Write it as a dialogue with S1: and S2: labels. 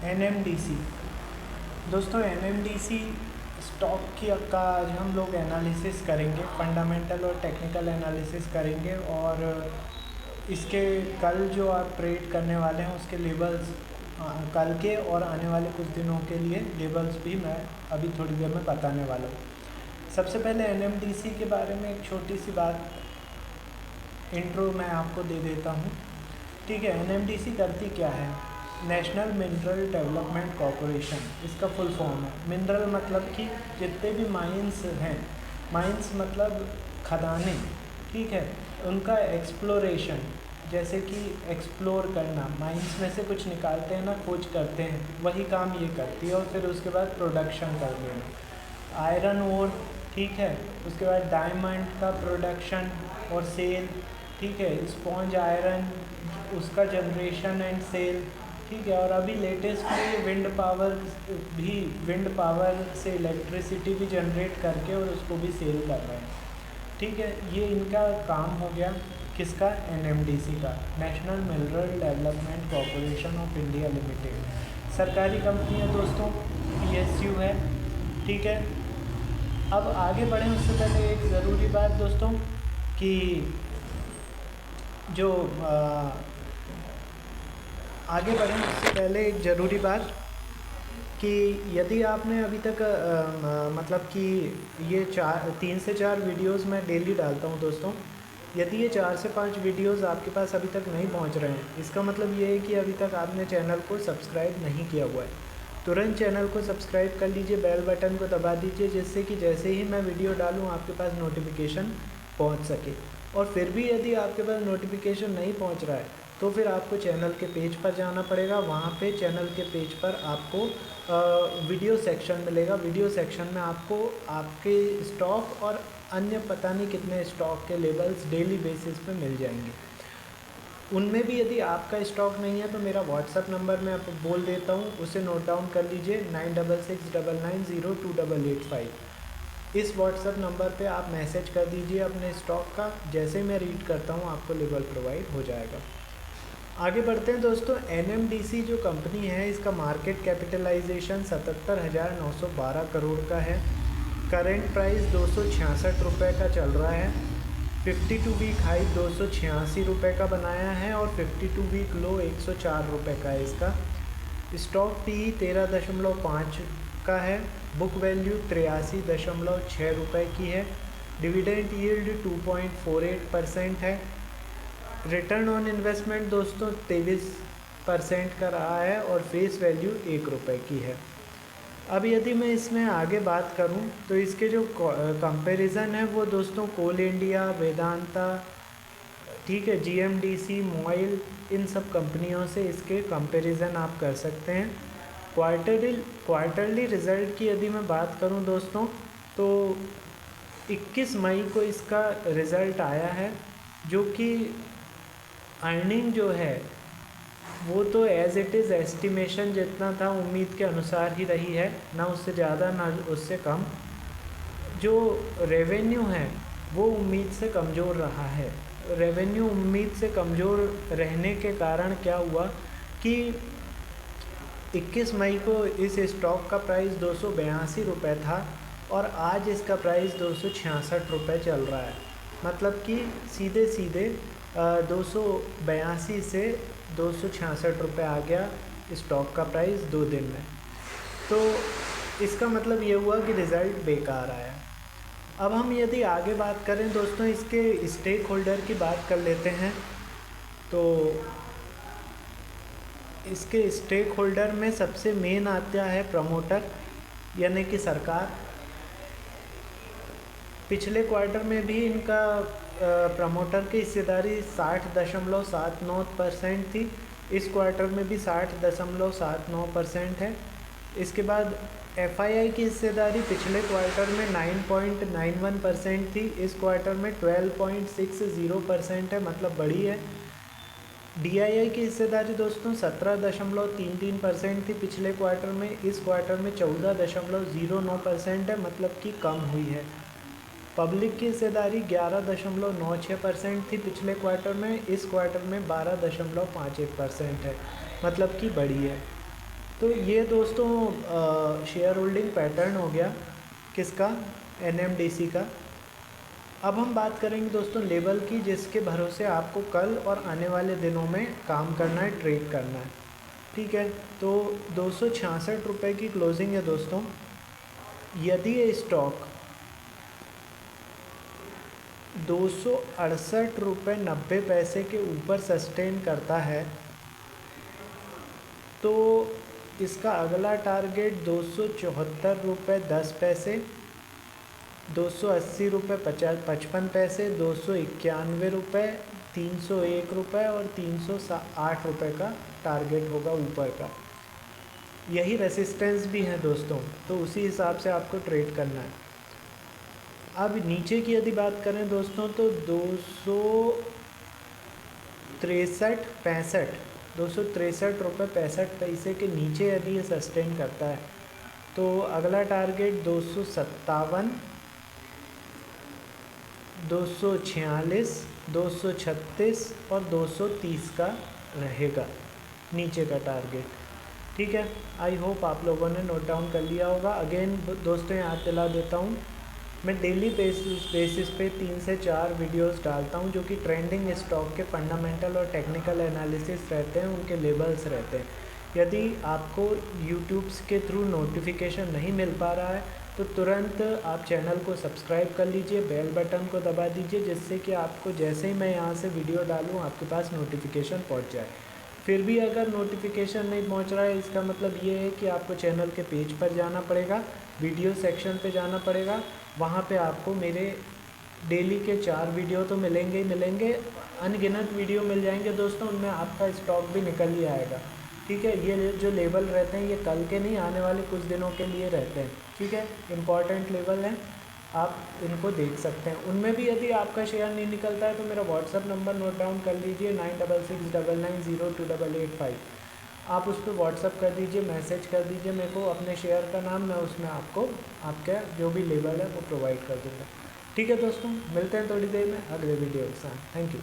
S1: NMDC. दोस्तों NMDC stock का आज हम लोग एनालिसिस करेंगे, फंडामेंटल और टेक्निकल एनालिसिस करेंगे और इसके कल जो आप ट्रेड करने वाले हैं उसके लेवल्स कल के और आने वाले कुछ दिनों के लिए लेवल्स भी मैं अभी थोड़ी देर में बताने वाला हूँ। सबसे पहले एनएमडीसी के बारे में एक छोटी सी बात इंट्रो मैं आपको दे देता हूँ। ठीक है, एनएमडीसी करती क्या है? नेशनल मिनरल डेवलपमेंट कॉरपोरेशन इसका फुल फॉर्म है। मिनरल मतलब कि जितने भी माइंस हैं, माइंस मतलब खदानें, ठीक है, उनका एक्सप्लोरेशन, जैसे कि एक्सप्लोर करना, माइंस में से कुछ निकालते हैं ना, खोज करते हैं, वही काम ये करती है। और फिर उसके बाद प्रोडक्शन कर देना, आयरन ओर, ठीक है, उसके बाद डायमंड का प्रोडक्शन और सेल, ठीक है, स्पॉन्ज आयरन, उसका जनरेशन एंड सेल, ठीक है। और अभी लेटेस्टली विंड पावर से इलेक्ट्रिसिटी भी जनरेट करके और उसको भी सेल कर रहे हैं, ठीक है। ये इनका काम हो गया, किसका? एनएमडीसी का, national mineral development corporation of India limited. सरकारी कंपनी है दोस्तों, पीएसयू है, ठीक है। अब आगे बढ़ें उससे पहले एक ज़रूरी बात दोस्तों कि जो आगे बढ़ें उससे पहले एक ज़रूरी बात कि यदि आपने अभी तक मतलब कि ये 3 से 4 वीडियोस मैं डेली डालता हूँ दोस्तों। यदि ये 4 से 5 वीडियोस आपके पास अभी तक नहीं पहुँच रहे हैं, इसका मतलब ये है कि अभी तक आपने चैनल को सब्सक्राइब नहीं किया हुआ है। तुरंत चैनल को सब्सक्राइब कर लीजिए, बेल बटन को दबा दीजिए, जिससे कि जैसे ही मैं वीडियो डालूँ आपके पास नोटिफिकेशन पहुँच सके। और फिर भी यदि आपके पास नोटिफिकेशन नहीं पहुँच रहा है तो फिर आपको चैनल के पेज पर जाना पड़ेगा। वहाँ पे चैनल के पेज पर आपको वीडियो सेक्शन मिलेगा। वीडियो सेक्शन में आपको आपके स्टॉक और अन्य पता नहीं कितने स्टॉक के लेवल्स डेली बेसिस पे मिल जाएंगे। उनमें भी यदि आपका स्टॉक नहीं है तो मेरा व्हाट्सअप नंबर मैं आपको बोल देता हूँ, उसे नोट डाउन कर लीजिए, 9669902885। इस व्हाट्सअप नंबर पे आप मैसेज कर दीजिए अपने स्टॉक का, जैसे मैं रीड करता हूँ आपको लेवल प्रोवाइड हो जाएगा। आगे बढ़ते हैं दोस्तों। एनएमडीसी जो कंपनी है इसका मार्केट कैपिटलाइजेशन 77,912 करोड़ का है। करेंट प्राइस 266 रुपये का चल रहा है। 52 वीक हाई 286 रुपये का बनाया है और 52 वीक लो 104 रुपये का है इसका। स्टॉक पी 13.5 का है। बुक वैल्यू 83.6 रुपये की है। डिविडेंड यील्ड 2.48% है। रिटर्न ऑन इन्वेस्टमेंट दोस्तों 23% का रहा है और फेस वैल्यू 1 रुपये की है। अब यदि मैं इसमें आगे बात करूं तो इसके जो कंपैरिजन है वो दोस्तों कोल इंडिया, वेदांता, ठीक है, जीएमडीसी, मोइल, इन सब कंपनियों से इसके कंपैरिजन आप कर सकते हैं। क्वार्टरली रिज़ल्ट की यदि मैं बात करूं दोस्तों तो 21 मई को इसका रिज़ल्ट आया है, जो कि अर्निंग जो है वो तो एज़ इट इज़ एस्टिमेशन जितना था उम्मीद के अनुसार ही रही है, ना उससे ज़्यादा ना उससे कम। जो रेवेन्यू है वो उम्मीद से कमज़ोर रहा है। रेवेन्यू उम्मीद से कमज़ोर रहने के कारण क्या हुआ कि 21 मई को इस स्टॉक का प्राइस 282 रुपये था और आज इसका प्राइस 266 रुपये चल रहा है। मतलब कि सीधे सीधे 282 से 266 रुपये आ गया स्टॉक का प्राइस 2 दिन में। तो इसका मतलब ये हुआ कि रिज़ल्ट बेकार आया। अब हम यदि आगे बात करें दोस्तों, इसके स्टेक होल्डर की बात कर लेते हैं। तो इसके स्टेक होल्डर में सबसे मेन आता है प्रमोटर, यानी कि सरकार। पिछले क्वार्टर में भी इनका प्रमोटर की हिस्सेदारी 60.79% थी। इस क्वार्टर में भी 60.79% है। इसके बाद एफआईआई की हिस्सेदारी पिछले क्वार्टर में 9.91% थी, इस क्वार्टर में 12.60% है, मतलब बड़ी है। डीआईआई की हिस्सेदारी दोस्तों 17.33% थी पिछले क्वार्टर में, इस क्वार्टर में 14.09% है, मतलब कि कम हुई है। पब्लिक की हिस्सेदारी 11.96% थी पिछले क्वार्टर में, इस क्वार्टर में 12.51% है, मतलब कि बड़ी है। तो ये दोस्तों शेयर होल्डिंग पैटर्न हो गया किसका, NMDC का। अब हम बात करेंगे दोस्तों लेवल की, जिसके भरोसे आपको कल और आने वाले दिनों में काम करना है, ट्रेड करना है। ठीक है, तो 266 रुपये की क्लोजिंग है दोस्तों। यदि ये स्टॉक 268 रुपये 90 पैसे के ऊपर सस्टेन करता है तो इसका अगला टारगेट 274 रुपये 10 पैसे, 280 रुपये 55 पैसे, 291 रुपये, 301 रुपये और 308 रुपये का टारगेट होगा ऊपर का। यही रेसिस्टेंस भी है दोस्तों, तो उसी हिसाब से आपको ट्रेड करना है। अब नीचे की यदि बात करें दोस्तों तो 263 रुपये 65 पैसे के नीचे यदि ये सस्टेन करता है तो अगला टारगेट 257, 246, 236 और 230 का रहेगा नीचे का टारगेट। ठीक है, आई होप आप लोगों ने नोट डाउन कर लिया होगा। अगेन दोस्तों याद दिला देता हूँ, मैं डेली बेसिस पे 3 से 4 वीडियोस डालता हूँ जो कि ट्रेंडिंग स्टॉक के फंडामेंटल और टेक्निकल एनालिसिस रहते हैं, उनके लेवल्स रहते हैं। यदि आपको यूट्यूब के थ्रू नोटिफिकेशन नहीं मिल पा रहा है तो तुरंत आप चैनल को सब्सक्राइब कर लीजिए, बेल बटन को दबा दीजिए, जिससे कि आपको जैसे ही मैं यहाँ से वीडियो डालूँ आपके पास नोटिफिकेशन पहुँच जाए। फिर भी अगर नोटिफिकेशन नहीं पहुँच रहा है, इसका मतलब ये है कि आपको चैनल के पेज पर जाना पड़ेगा, वीडियो सेक्शन पे जाना पड़ेगा। वहाँ पे आपको मेरे डेली के 4 वीडियो तो मिलेंगे ही मिलेंगे, अनगिनत वीडियो मिल जाएंगे दोस्तों, उनमें आपका स्टॉक भी निकल ही आएगा। ठीक है, ये जो लेवल रहते हैं ये कल के नहीं, आने वाले कुछ दिनों के लिए रहते हैं। ठीक है, इम्पॉर्टेंट लेवल हैं, आप इनको देख सकते हैं। उनमें भी यदि आपका शेयर नहीं निकलता है तो मेरा व्हाट्सअप नंबर नोट डाउन कर लीजिए, 9669902885। आप उस पर व्हाट्सअप कर दीजिए, मैसेज कर दीजिए मेरे को अपने शेयर का नाम, मैं उसमें आपको आपका जो भी लेवल है वो प्रोवाइड कर दूँगा। ठीक है दोस्तों, मिलते हैं थोड़ी देर में अगले वीडियो के साथ। Thank you.